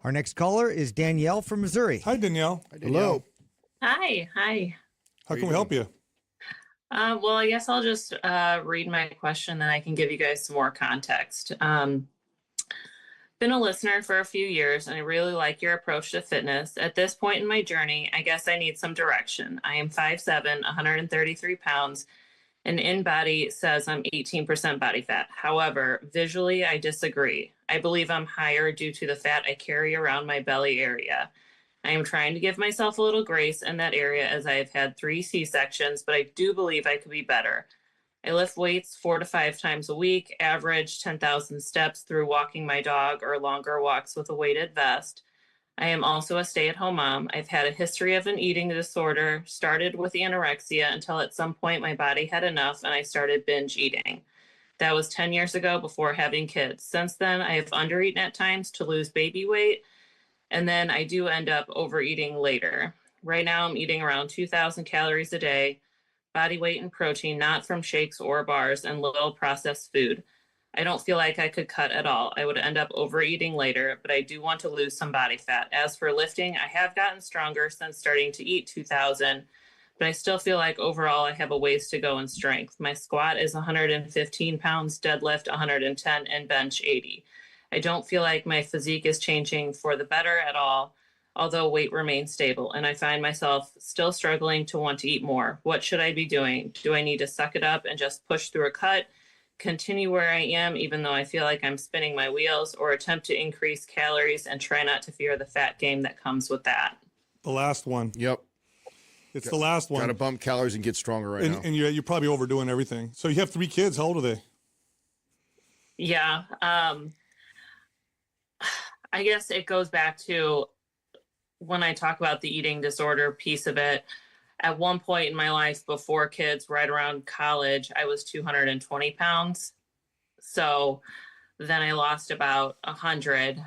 Our next caller is Danielle from Missouri. Hi, Danielle. Hi, Danielle. Hello. Hi. How can we help you? Well, I guess I'll just read my question, then I can give you guys some more context. Been a listener for a few years, and I really like your approach to fitness. At this point in my journey, I guess I need some direction. I am 5'7", 133 pounds, and InBody says I'm 18% body fat. However, visually, I disagree. I believe I'm higher due to the fat I carry around my belly area. I am trying to give myself a little grace in that area as I have had 3 C-sections, but I do believe I could be better. I lift weights 4 to 5 times a week, average 10,000 steps through walking my dog or longer walks with a weighted vest. I am also a stay-at-home mom. I've had a history of an eating disorder, started with anorexia until at some point my body had enough and I started binge eating. That was 10 years ago before having kids. Since then, I have undereaten at times to lose baby weight, and then I do end up overeating later. Right now, I'm eating around 2,000 calories a day, body weight and protein, not from shakes or bars, and little processed food. I don't feel like I could cut at all. I would end up overeating later, but I do want to lose some body fat. As for lifting, I have gotten stronger since starting to eat 2,000, but I still feel like overall I have a ways to go in strength. My squat is 115 pounds, deadlift 110, and bench 80. I don't feel like my physique is changing for the better at all, although weight remains stable, and I find myself still struggling to want to eat more. What should I be doing? Do I need to suck it up and just push through a cut, continue where I am even though I feel like I'm spinning my wheels, or attempt to increase calories and try not to fear the fat gain that comes with that? The last one. Yep. It's the last one. Got to bump calories and get stronger right now. And you're probably overdoing everything. So you have 3 kids. How old are they? Yeah. I guess it goes back to when I talk about the eating disorder piece of it. At one point in my life before kids, right around college, I was 220 pounds. So then I lost about 100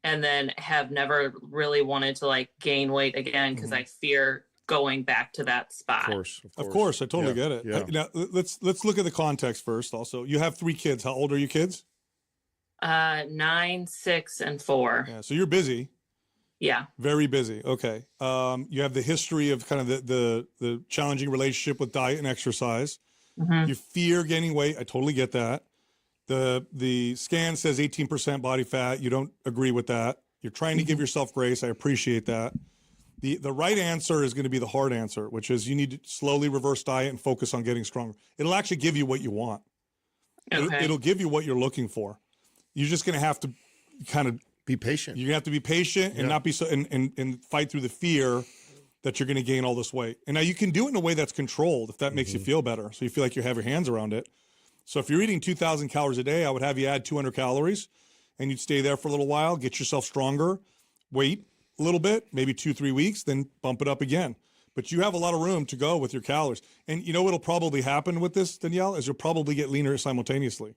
and then have never really wanted to like gain weight again because I fear going back to that spot. Of course. I totally get it. Yeah. Now, let's look at the context first also. You have 3 kids. How old are your kids? 9, 6, and 4. Yeah, so you're busy. Yeah. Very busy. Okay. You have the history of kind of the challenging relationship with diet and exercise. You fear gaining weight. I totally get that. The scan says 18% body fat. You don't agree with that. You're trying to give yourself grace. I appreciate that. The right answer is going to be the hard answer, which is you need to slowly reverse diet and focus on getting stronger. It'll actually give you what you want. Okay. It'll give you what you're looking for. You're just going to have to kind of be patient. You're going to have to be patient and not be so and fight through the fear that you're going to gain all this weight. And now you can do it in a way that's controlled if that makes you feel better. So you feel like you have your hands around it. So if you're eating 2,000 calories a day, I would have you add 200 calories and you'd stay there for a little while, get yourself stronger, wait a little bit, maybe 2-3 weeks, then bump it up again. But you have a lot of room to go with your calories. And you know what'll probably happen with this, Danielle, is you'll probably get leaner simultaneously.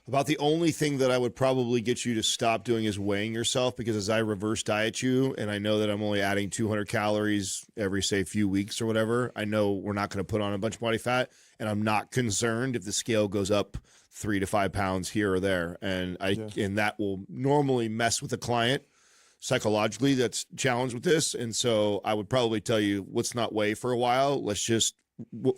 About the only thing that I would probably get you to stop doing is weighing yourself, because as I reverse diet you, and I know that I'm only adding 200 calories every, say, few weeks or whatever, I know we're not going to put on a bunch of body fat, and I'm not concerned if the scale goes up 3 to 5 pounds here or there. And and that will normally mess with the client psychologically that's challenged with this. And so I would probably tell you, let's not weigh for a while. Let's just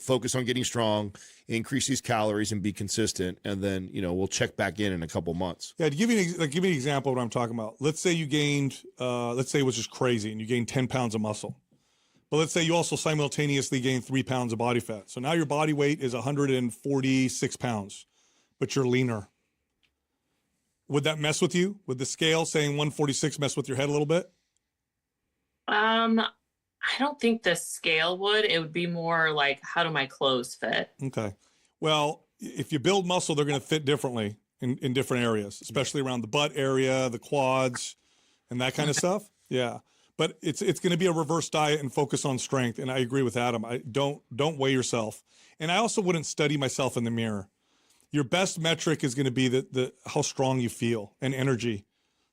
focus on getting strong, increase these calories, and be consistent. And then, we'll check back in a couple months. Yeah, to give you an example of what I'm talking about. Let's say you gained, let's say it was just crazy and you gained 10 pounds of muscle. But let's say you also simultaneously gained 3 pounds of body fat. So now your body weight is 146 pounds, but you're leaner. Would that mess with you? Would the scale saying 146 mess with your head a little bit? I don't think the scale would. It would be more like, how do my clothes fit? Okay. Well, if you build muscle, they're going to fit differently in different areas, especially around the butt area, the quads, and that kind of stuff. Yeah. But it's going to be a reverse diet and focus on strength. And I agree with Adam. I don't weigh yourself. And I also wouldn't study myself in the mirror. Your best metric is going to be the how strong you feel and energy.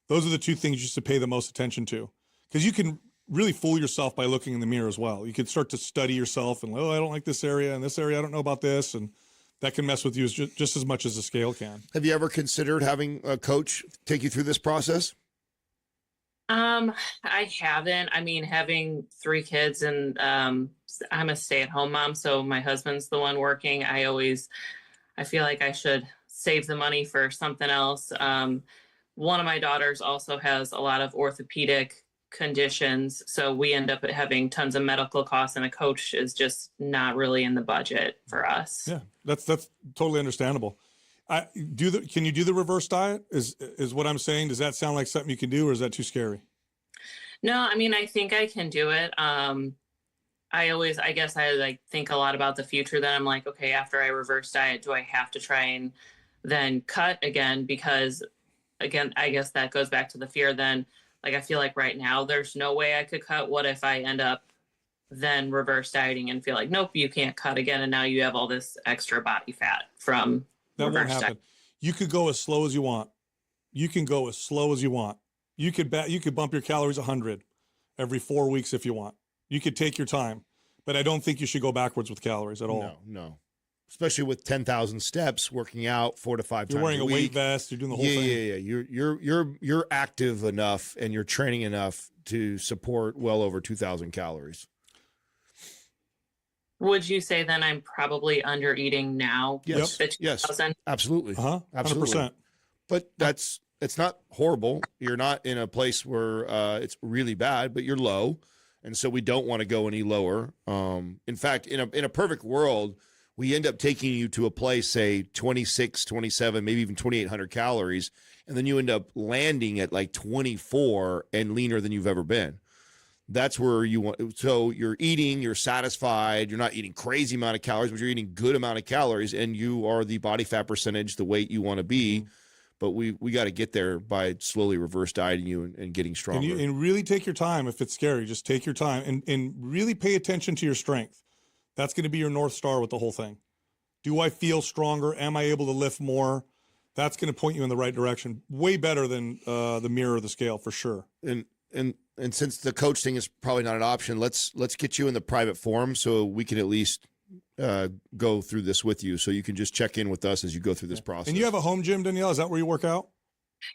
Those are the 2 things you should pay the most attention to, because you can really fool yourself by looking in the mirror as well. You could start to study yourself and, I don't like this area and this area, I don't know about this. And that can mess with you just as much as the scale can. Have you ever considered having a coach take you through this process? I haven't. I mean, having 3 kids and I'm a stay-at-home mom, so my husband's the one working. I feel like I should save the money for something else. One of my daughters also has a lot of orthopedic conditions, so we end up having tons of medical costs, and a coach is just not really in the budget for us. Yeah, that's totally understandable. Can you do the reverse diet? Is what I'm saying? Does that sound like something you can do, or is that too scary? No, I mean, I think I can do it. I guess I like think a lot about the future. Then I'm like, okay, after I reverse diet, do I have to try and then cut again? Because again, I guess that goes back to the fear. Then, like, I feel like right now there's no way I could cut. What if I end up then reverse dieting and feel like, nope, you can't cut again, and now you have all this extra body fat from That won't happen. diet. You could go as slow as you want. You can go as slow as you want. You could bump your calories 100 every 4 weeks if you want. You could take your time, but I don't think you should go backwards with calories at all. No. Especially with 10,000 steps, working out 4 to 5 You're times wearing a week. weight vest. You're doing the whole thing. Yeah. You're active enough and you're training enough to support well over 2,000 calories. Would you say then I'm probably under eating now? Yes. The Yes. 2000? Absolutely. 100%. But it's not horrible. You're not in a place where it's really bad, but you're low. And so we don't want to go any lower. In fact, in a perfect world, we end up taking you to a place, say 26, 27, maybe even 2,800 calories. And then you end up landing at like 24 and leaner than you've ever been. That's where you want. So you're eating, you're satisfied. You're not eating crazy amount of calories, but you're eating good amount of calories, and you are the body fat percentage, the weight you want to be. But we got to get there by slowly reverse dieting you and getting stronger. And really take your time. If it's scary, just take your time and really pay attention to your strength. That's going to be your North Star with the whole thing. Do I feel stronger? Am I able to lift more? That's going to point you in the right direction. Way better than the mirror or the scale, for sure. And since the coach thing is probably not an option, let's get you in the private forum so we can at least go through this with you. So you can just check in with us as you go through this process. And you have a home gym, Danielle? Is that where you work out?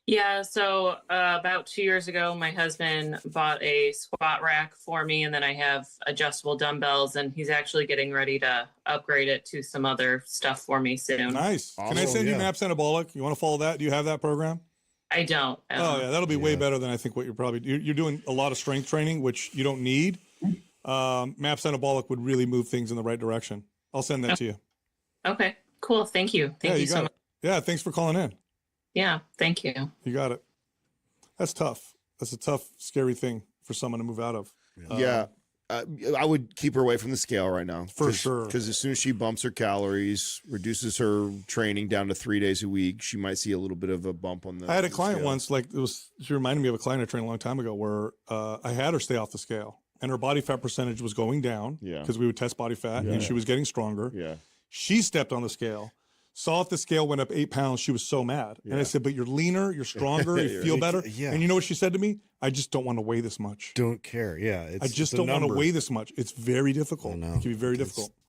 Yeah. So about 2 years ago, my husband bought a squat rack for me, and then I have adjustable dumbbells, and he's actually getting ready to upgrade it to some other stuff for me soon. Nice. Awesome. Can I send you Yeah. MAPS Anabolic? You want to follow that? Do you have that program? I don't. Oh yeah, that'll be way better than I think what you're doing a lot of strength training, which you don't need. MAPS Anabolic would really move things in the right direction. I'll send that to you. Okay. Cool. Thank you. Thank you so got much. it. Yeah, thanks for calling in. Yeah. Thank you. You got it. That's tough. That's a tough, scary thing for someone to move out of. Yeah. I would keep her away from the scale right now. For sure. Because as soon as she bumps her calories, reduces her training down to 3 days a week, she might see a little bit of a bump on the I had a client scale. once, she reminded me of a client I trained a long time ago where I had her stay off the scale and her body fat percentage was going down because we would test body fat and she was getting stronger. Yeah. She stepped on the scale, saw if the scale went up 8 pounds. She was so mad. And I said, but you're leaner, you're stronger, you feel better. Yeah. And you know what she said to me? I just don't want to weigh this much. Don't care. Yeah. I just don't want to weigh this much. It's very difficult. I know. It can be very It's difficult.